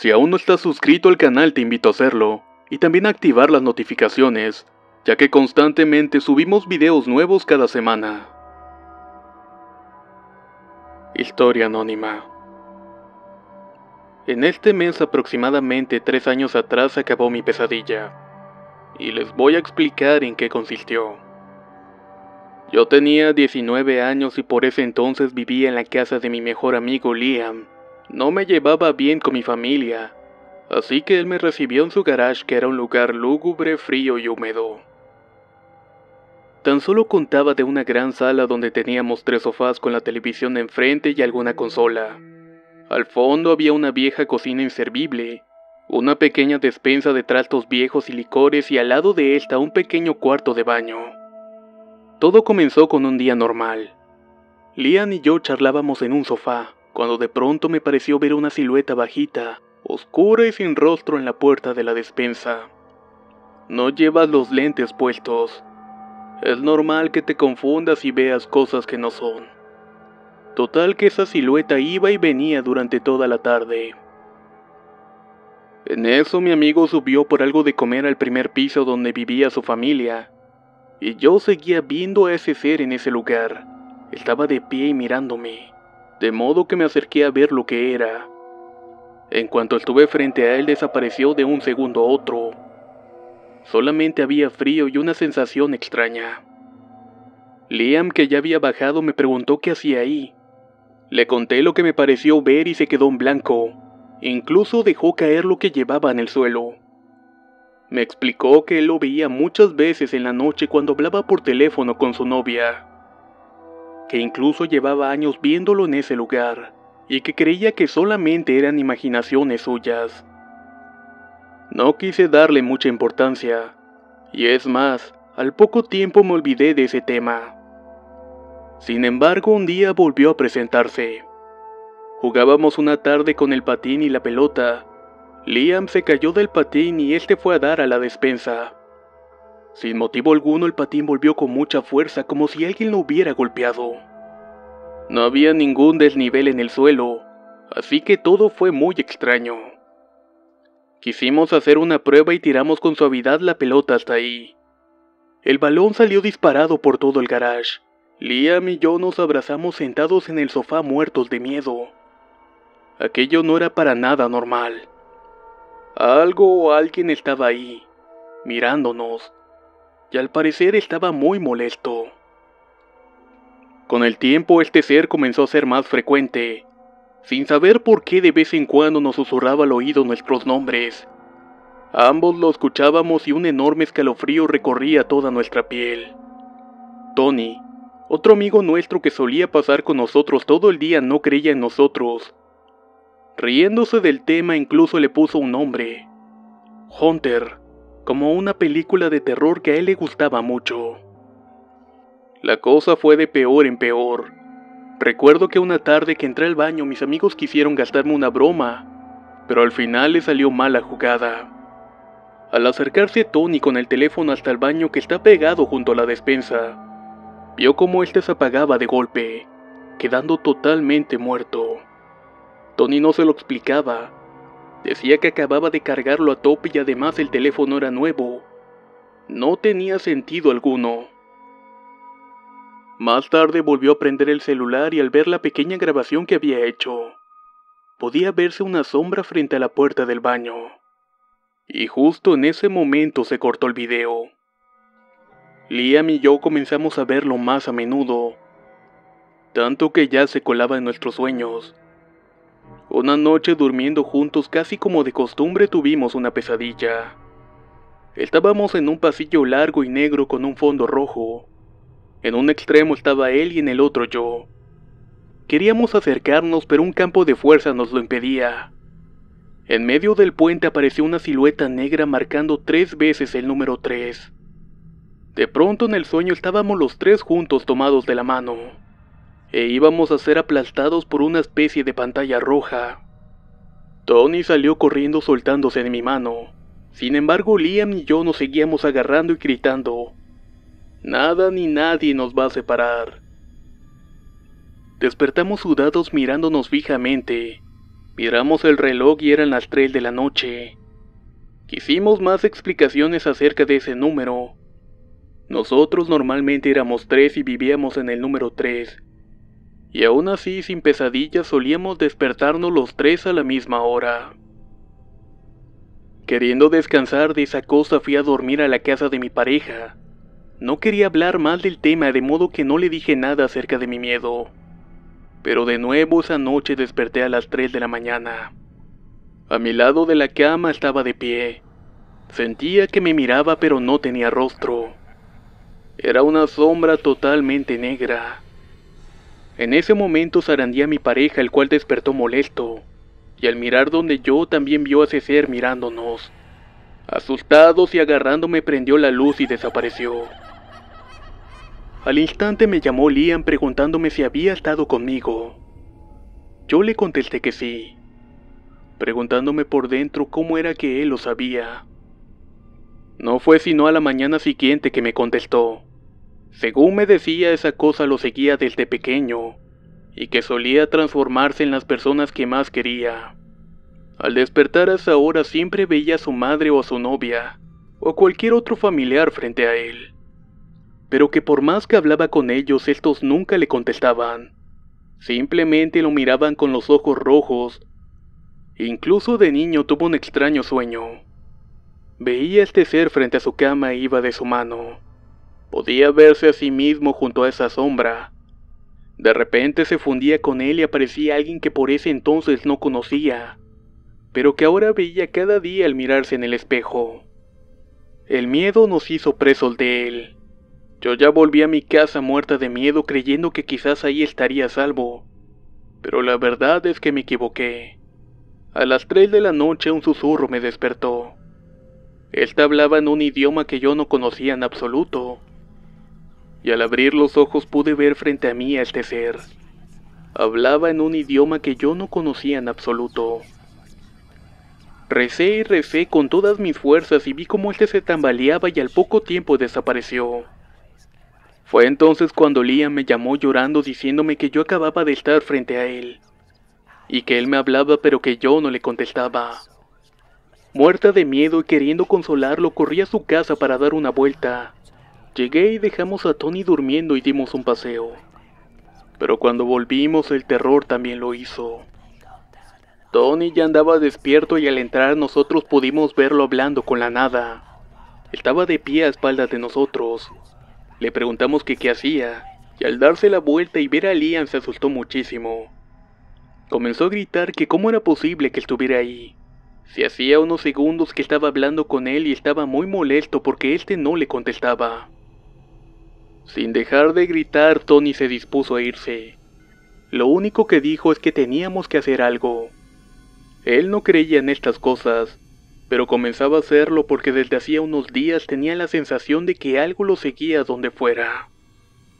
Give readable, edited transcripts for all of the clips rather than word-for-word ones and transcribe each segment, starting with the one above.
Si aún no estás suscrito al canal te invito a hacerlo, y también a activar las notificaciones, ya que constantemente subimos videos nuevos cada semana. Historia anónima. En este mes aproximadamente 3 años atrás acabó mi pesadilla, y les voy a explicar en qué consistió. Yo tenía 19 años y por ese entonces vivía en la casa de mi mejor amigo Liam. No me llevaba bien con mi familia, así que él me recibió en su garage, que era un lugar lúgubre, frío y húmedo. Tan solo contaba de una gran sala donde teníamos 3 sofás con la televisión enfrente y alguna consola. Al fondo había una vieja cocina inservible, una pequeña despensa de trastos viejos y licores, y al lado de esta un pequeño cuarto de baño. Todo comenzó con un día normal. Liam y yo charlábamos en un sofá, cuando de pronto me pareció ver una silueta bajita, oscura y sin rostro en la puerta de la despensa. No llevas los lentes puestos. Es normal que te confundas y veas cosas que no son. Total que esa silueta iba y venía durante toda la tarde. En eso mi amigo subió por algo de comer al primer piso donde vivía su familia, y yo seguía viendo a ese ser en ese lugar. Estaba de pie y mirándome, de modo que me acerqué a ver lo que era. En cuanto estuve frente a él, desapareció de un segundo a otro. Solamente había frío y una sensación extraña. Liam, que ya había bajado, me preguntó qué hacía ahí. Le conté lo que me pareció ver y se quedó en blanco. Incluso dejó caer lo que llevaba en el suelo. Me explicó que él lo veía muchas veces en la noche cuando hablaba por teléfono con su novia, que incluso llevaba años viéndolo en ese lugar, y que creía que solamente eran imaginaciones suyas. No quise darle mucha importancia, y es más, al poco tiempo me olvidé de ese tema. Sin embargo, un día volvió a presentarse. Jugábamos una tarde con el patín y la pelota. Liam se cayó del patín y este fue a dar a la despensa. Sin motivo alguno, el patín volvió con mucha fuerza, como si alguien lo hubiera golpeado. No había ningún desnivel en el suelo, así que todo fue muy extraño. Quisimos hacer una prueba y tiramos con suavidad la pelota hasta ahí. El balón salió disparado por todo el garage. Liam y yo nos abrazamos sentados en el sofá, muertos de miedo. Aquello no era para nada normal. Algo o alguien estaba ahí, mirándonos, y al parecer estaba muy molesto. Con el tiempo este ser comenzó a ser más frecuente, sin saber por qué de vez en cuando nos susurraba al oído nuestros nombres. Ambos lo escuchábamos y un enorme escalofrío recorría toda nuestra piel. Tony, otro amigo nuestro que solía pasar con nosotros todo el día, no creía en nosotros. Riéndose del tema, incluso le puso un nombre: Hunter, como una película de terror que a él le gustaba mucho. La cosa fue de peor en peor. Recuerdo que una tarde que entré al baño, mis amigos quisieron gastarme una broma, pero al final le salió mal la jugada. Al acercarse Tony con el teléfono hasta el baño, que está pegado junto a la despensa, vio cómo este se apagaba de golpe, quedando totalmente muerto. Tony no se lo explicaba. Decía que acababa de cargarlo a tope y además el teléfono era nuevo. No tenía sentido alguno. Más tarde volvió a prender el celular y al ver la pequeña grabación que había hecho, podía verse una sombra frente a la puerta del baño. Y justo en ese momento se cortó el video. Liam y yo comenzamos a verlo más a menudo, tanto que ya se colaba en nuestros sueños. Una noche, durmiendo juntos casi como de costumbre, tuvimos una pesadilla. Estábamos en un pasillo largo y negro con un fondo rojo. En un extremo estaba él y en el otro yo. Queríamos acercarnos, pero un campo de fuerza nos lo impedía. En medio del puente apareció una silueta negra marcando 3 veces el número 3. De pronto en el sueño estábamos los 3 juntos tomados de la mano, e íbamos a ser aplastados por una especie de pantalla roja. Tony salió corriendo soltándose de mi mano. Sin embargo, Liam y yo nos seguíamos agarrando y gritando: "Nada ni nadie nos va a separar". Despertamos sudados mirándonos fijamente. Miramos el reloj y eran las 3 de la noche. Quisimos más explicaciones acerca de ese número. Nosotros normalmente éramos 3 y vivíamos en el número 3. Y aún así, sin pesadillas, solíamos despertarnos los 3 a la misma hora. Queriendo descansar de esa cosa, fui a dormir a la casa de mi pareja. No quería hablar más del tema, de modo que no le dije nada acerca de mi miedo. Pero de nuevo esa noche desperté a las 3 de la mañana. A mi lado de la cama estaba de pie. Sentía que me miraba pero no tenía rostro. Era una sombra totalmente negra. En ese momento zarandeé a mi pareja, el cual despertó molesto. Y al mirar donde yo, también vio a ese ser mirándonos. Asustados y agarrándome, prendió la luz y desapareció. Al instante me llamó Liam preguntándome si había estado conmigo. Yo le contesté que sí, preguntándome por dentro cómo era que él lo sabía. No fue sino a la mañana siguiente que me contestó. Según me decía, esa cosa lo seguía desde pequeño, y que solía transformarse en las personas que más quería. Al despertar a esa hora siempre veía a su madre o a su novia, o cualquier otro familiar frente a él. Pero que por más que hablaba con ellos, estos nunca le contestaban. Simplemente lo miraban con los ojos rojos. Incluso de niño tuvo un extraño sueño. Veía a este ser frente a su cama e iba de su mano. Podía verse a sí mismo junto a esa sombra. De repente se fundía con él y aparecía alguien que por ese entonces no conocía, pero que ahora veía cada día al mirarse en el espejo. El miedo nos hizo presos de él. Yo ya volví a mi casa muerta de miedo, creyendo que quizás ahí estaría a salvo. Pero la verdad es que me equivoqué. A las 3 de la noche un susurro me despertó. Este hablaba en un idioma que yo no conocía en absoluto. Y al abrir los ojos pude ver frente a mí a este ser. Hablaba en un idioma que yo no conocía en absoluto. Recé y recé con todas mis fuerzas y vi cómo este se tambaleaba y al poco tiempo desapareció. Fue entonces cuando Liam me llamó llorando diciéndome que yo acababa de estar frente a él, y que él me hablaba pero que yo no le contestaba. Muerta de miedo y queriendo consolarlo, corrí a su casa para dar una vuelta. Llegué y dejamos a Tony durmiendo y dimos un paseo. Pero cuando volvimos el terror también lo hizo. Tony ya andaba despierto y al entrar nosotros pudimos verlo hablando con la nada. Estaba de pie a espaldas de nosotros. Le preguntamos que qué hacía, y al darse la vuelta y ver a Liam se asustó muchísimo. Comenzó a gritar que cómo era posible que estuviera ahí. Si hacía unos segundos que estaba hablando con él y estaba muy molesto porque este no le contestaba. Sin dejar de gritar, Tony se dispuso a irse. Lo único que dijo es que teníamos que hacer algo. Él no creía en estas cosas, pero comenzaba a hacerlo porque desde hacía unos días tenía la sensación de que algo lo seguía donde fuera.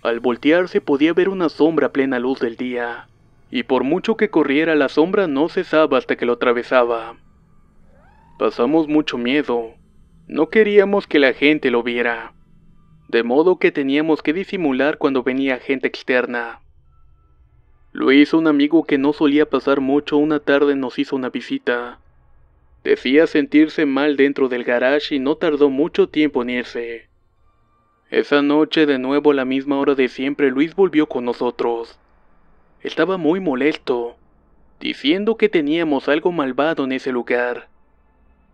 Al voltearse podía ver una sombra a plena luz del día, y por mucho que corriera la sombra no cesaba hasta que lo atravesaba. Pasamos mucho miedo, no queríamos que la gente lo viera, de modo que teníamos que disimular cuando venía gente externa. Luis, un amigo que no solía pasar mucho, una tarde nos hizo una visita. Decía sentirse mal dentro del garage y no tardó mucho tiempo en irse. Esa noche, de nuevo a la misma hora de siempre, Luis volvió con nosotros. Estaba muy molesto, diciendo que teníamos algo malvado en ese lugar.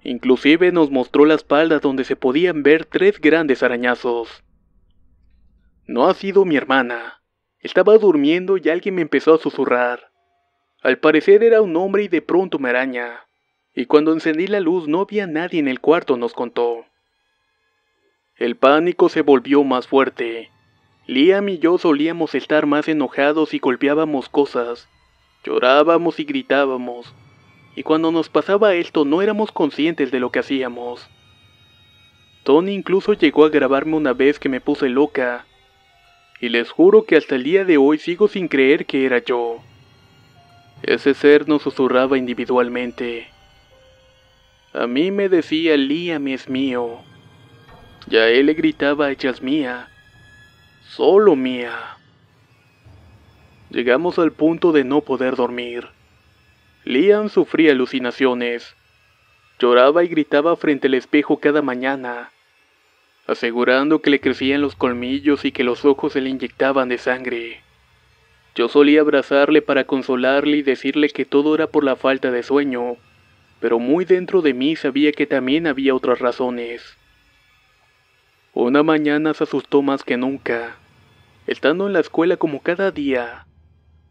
Inclusive nos mostró la espalda donde se podían ver 3 grandes arañazos. No ha sido mi hermana. Estaba durmiendo y alguien me empezó a susurrar. Al parecer era un hombre y de pronto me araña. Y cuando encendí la luz no había nadie en el cuarto, nos contó. El pánico se volvió más fuerte. Liam y yo solíamos estar más enojados y golpeábamos cosas. Llorábamos y gritábamos. Y cuando nos pasaba esto no éramos conscientes de lo que hacíamos. Tony incluso llegó a grabarme una vez que me puse loca. Y les juro que hasta el día de hoy sigo sin creer que era yo. Ese ser nos susurraba individualmente. A mí me decía Liam es mío. Y a él le gritaba ella es mía. Solo mía. Llegamos al punto de no poder dormir. Liam sufría alucinaciones. Lloraba y gritaba frente al espejo cada mañana, asegurando que le crecían los colmillos y que los ojos se le inyectaban de sangre. Yo solía abrazarle para consolarle y decirle que todo era por la falta de sueño, pero muy dentro de mí sabía que también había otras razones. Una mañana se asustó más que nunca. Estando en la escuela como cada día,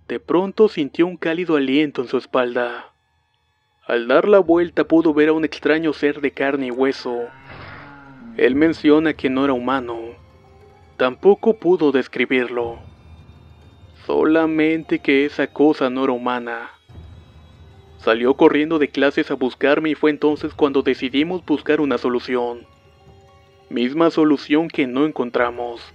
de pronto sintió un cálido aliento en su espalda. Al dar la vuelta pudo ver a un extraño ser de carne y hueso. Él menciona que no era humano. Tampoco pudo describirlo. Solamente que esa cosa no era humana. Salió corriendo de clases a buscarme y fue entonces cuando decidimos buscar una solución. Misma solución que no encontramos.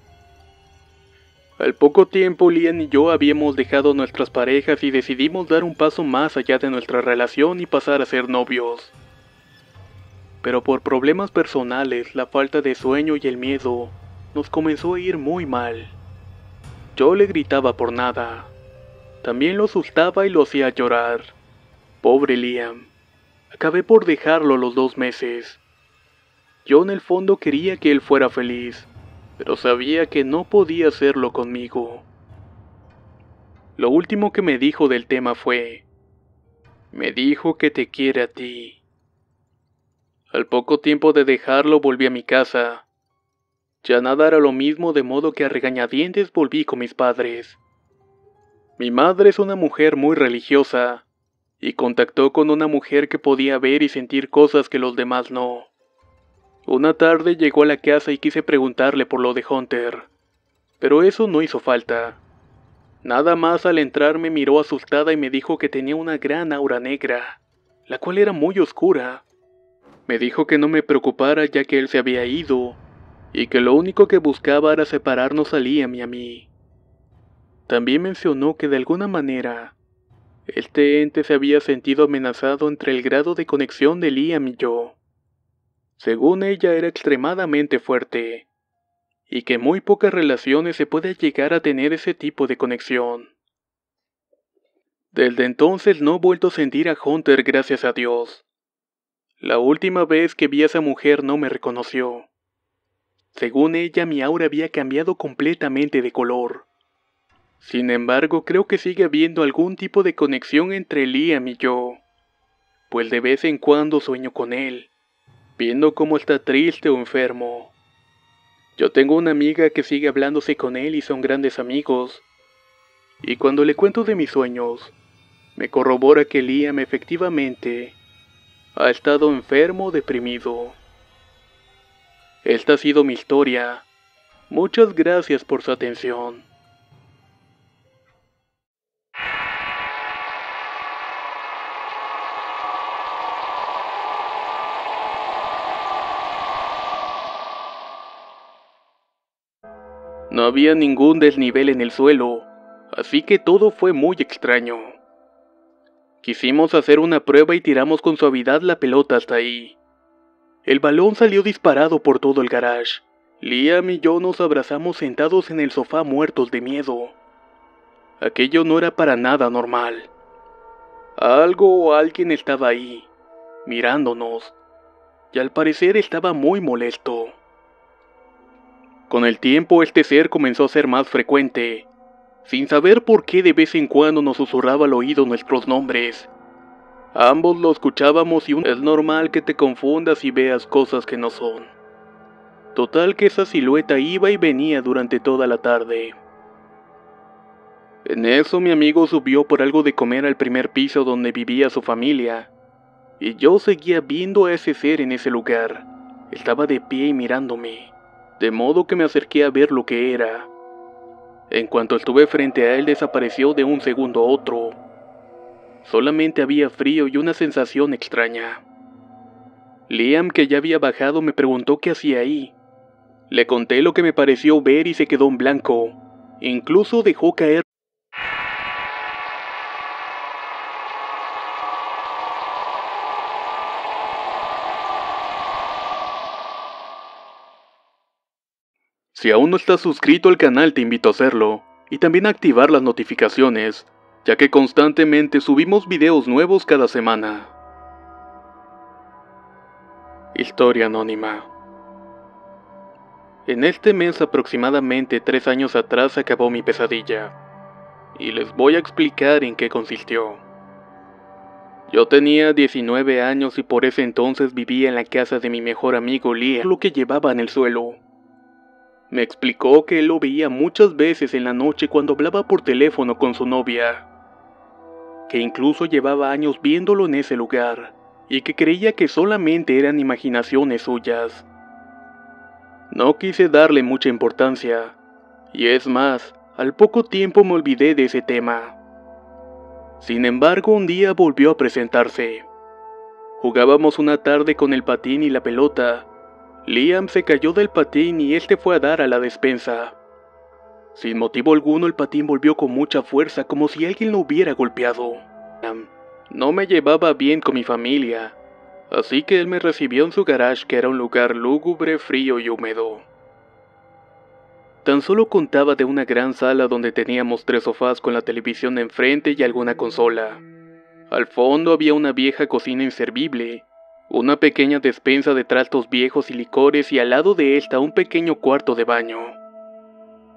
Al poco tiempo, Liam y yo habíamos dejado nuestras parejas y decidimos dar un paso más allá de nuestra relación y pasar a ser novios. Pero por problemas personales, la falta de sueño y el miedo, nos comenzó a ir muy mal. Yo le gritaba por nada. También lo asustaba y lo hacía llorar. Pobre Liam. Acabé por dejarlo a los 2 meses. Yo en el fondo quería que él fuera feliz, pero sabía que no podía hacerlo conmigo. Lo último que me dijo del tema fue: me dijo que te quiere a ti. Al poco tiempo de dejarlo volví a mi casa. Ya nada era lo mismo, de modo que a regañadientes volví con mis padres. Mi madre es una mujer muy religiosa, y contactó con una mujer que podía ver y sentir cosas que los demás no. Una tarde llegó a la casa y quise preguntarle por lo de Hunter, pero eso no hizo falta. Nada más al entrar me miró asustada y me dijo que tenía una gran aura negra, la cual era muy oscura. Me dijo que no me preocupara ya que él se había ido, y que lo único que buscaba era separarnos a Liam y a mí. También mencionó que de alguna manera, este ente se había sentido amenazado entre el grado de conexión de Liam y yo. Según ella era extremadamente fuerte, y que en muy pocas relaciones se puede llegar a tener ese tipo de conexión. Desde entonces no he vuelto a sentir a Hunter, gracias a Dios. La última vez que vi a esa mujer no me reconoció. Según ella, mi aura había cambiado completamente de color. Sin embargo, creo que sigue habiendo algún tipo de conexión entre Liam y yo, pues de vez en cuando sueño con él, viendo cómo está triste o enfermo. Yo tengo una amiga que sigue hablándose con él y son grandes amigos, y cuando le cuento de mis sueños, me corrobora que Liam efectivamente ha estado enfermo o deprimido. Esta ha sido mi historia. Muchas gracias por su atención. No había ningún desnivel en el suelo, así que todo fue muy extraño. Quisimos hacer una prueba y tiramos con suavidad la pelota hasta ahí. El balón salió disparado por todo el garage. Liam y yo nos abrazamos sentados en el sofá muertos de miedo. Aquello no era para nada normal. Algo o alguien estaba ahí, mirándonos, y al parecer estaba muy molesto. Con el tiempo este ser comenzó a ser más frecuente, sin saber por qué de vez en cuando nos susurraba al oído nuestros nombres. Ambos lo escuchábamos y es normal que te confundas y veas cosas que no son. Total que esa silueta iba y venía durante toda la tarde. En eso mi amigo subió por algo de comer al primer piso donde vivía su familia, y yo seguía viendo a ese ser en ese lugar. Estaba de pie y mirándome, de modo que me acerqué a ver lo que era. En cuanto estuve frente a él desapareció de un segundo a otro. Solamente había frío y una sensación extraña. Liam, que ya había bajado, me preguntó qué hacía ahí. Le conté lo que me pareció ver y se quedó en blanco. Incluso dejó caer. Si aún no estás suscrito al canal te invito a hacerlo, y también a activar las notificaciones, ya que constantemente subimos videos nuevos cada semana. Historia anónima. En este mes aproximadamente 3 años atrás acabó mi pesadilla, y les voy a explicar en qué consistió. Yo tenía 19 años y por ese entonces vivía en la casa de mi mejor amigo Liam, lo que llevaba en el suelo. Me explicó que él lo veía muchas veces en la noche cuando hablaba por teléfono con su novia, que incluso llevaba años viéndolo en ese lugar, y que creía que solamente eran imaginaciones suyas. No quise darle mucha importancia, y es más, al poco tiempo me olvidé de ese tema. Sin embargo, un día volvió a presentarse. Jugábamos una tarde con el patín y la pelota. Liam se cayó del patín y este fue a dar a la despensa. Sin motivo alguno el patín volvió con mucha fuerza como si alguien lo hubiera golpeado. No me llevaba bien con mi familia, así que él me recibió en su garage, que era un lugar lúgubre, frío y húmedo. Tan solo contaba de una gran sala donde teníamos 3 sofás con la televisión enfrente y alguna consola. Al fondo había una vieja cocina inservible, una pequeña despensa de trastos viejos y licores y al lado de esta un pequeño cuarto de baño.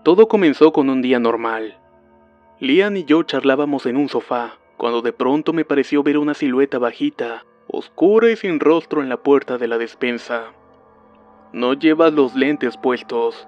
Todo comenzó con un día normal. Liam y yo charlábamos en un sofá, cuando de pronto me pareció ver una silueta bajita, oscura y sin rostro en la puerta de la despensa. «¿No llevas los lentes puestos?»,